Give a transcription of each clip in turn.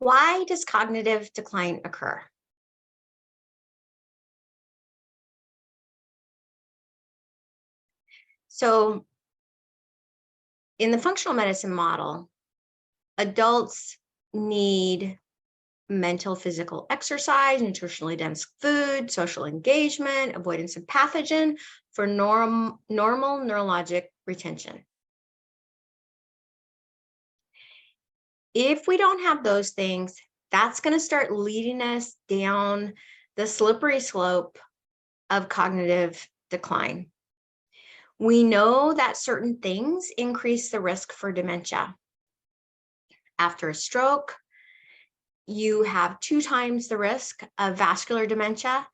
Why does cognitive decline occur? So, in the functional medicine model, adults need mental, physical exercise, nutritionally dense food, social engagement, avoidance of pathogen for normal neurologic retention. If we don't have those things, that's going to start leading us down the slippery slope of cognitive decline. We know that certain things increase the risk for dementia. After a stroke, you have 2 times the risk of vascular dementia.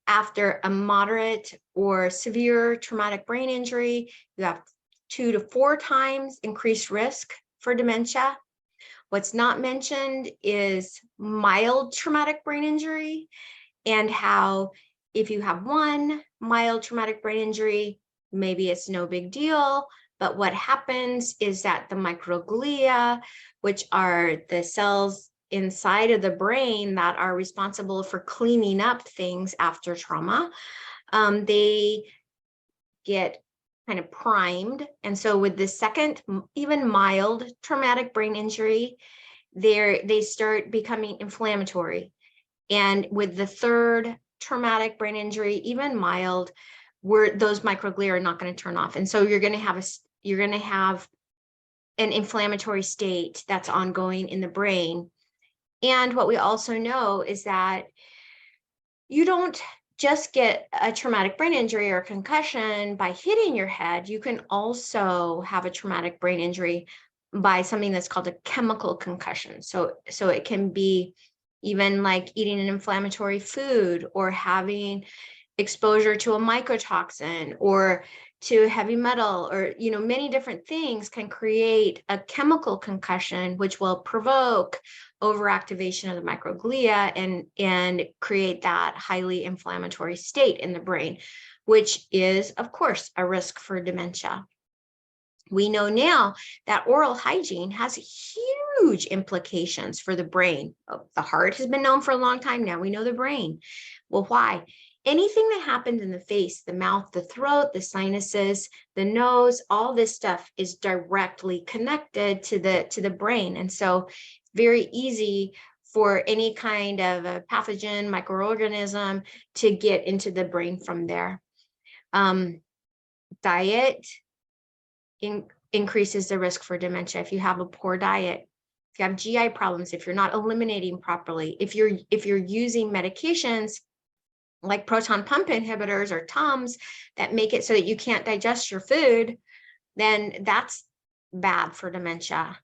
After a moderate or severe traumatic brain injury, you have 2 to 4 times increased risk for dementia. What's not mentioned is mild traumatic brain injury, and how if you have one mild traumatic brain injury, maybe it's no big deal, but what happens is that the microglia, which are the cells inside of the brain that are responsible for cleaning up things after trauma, they get kind of primed. And so with the second, even mild traumatic brain injury, they start becoming inflammatory. And with the third traumatic brain injury, even mild, where those microglia are not going to turn off. And so you're going to have an inflammatory state that's ongoing in the brain. And what we also know is that you don't just get a traumatic brain injury or concussion by hitting your head. You can also have a traumatic brain injury by something that's called a chemical concussion. So it can be even like eating an inflammatory food or having exposure to a mycotoxin or to heavy metal, or many different things can create a chemical concussion, which will provoke overactivation of the microglia and create that highly inflammatory state in the brain, which is, of course, a risk for dementia. We know now that oral hygiene has huge implications for the brain. The heart has been known for a long time. Now we know the brain. Well, why? Anything that happens in the face, the mouth, the throat, the sinuses, the nose, all this stuff is directly connected to the brain. And so very easy for any kind of a pathogen, microorganism to get into the brain from there. Diet increases the risk for dementia. If you have a poor diet, if you have GI problems, if you're not eliminating properly, if you're using medications like proton pump inhibitors or TUMS that make it so that you can't digest your food, then that's bad for dementia.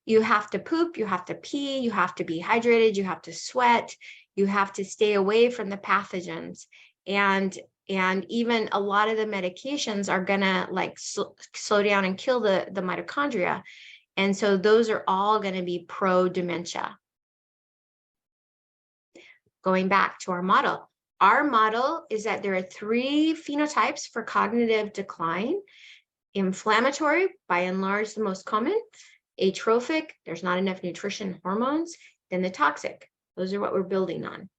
You have to poop, you have to pee, you have to be hydrated, you have to sweat, you have to stay away from the pathogens. And even a lot of the medications are gonna like slow down and kill the mitochondria. And so those are all gonna be pro-dementia. Going back to our model. Our model is that there are 3 phenotypes for cognitive decline. Inflammatory, by and large, the most common. Atrophic, there's not enough nutrition hormones. Then the toxic. Those are what we're building on.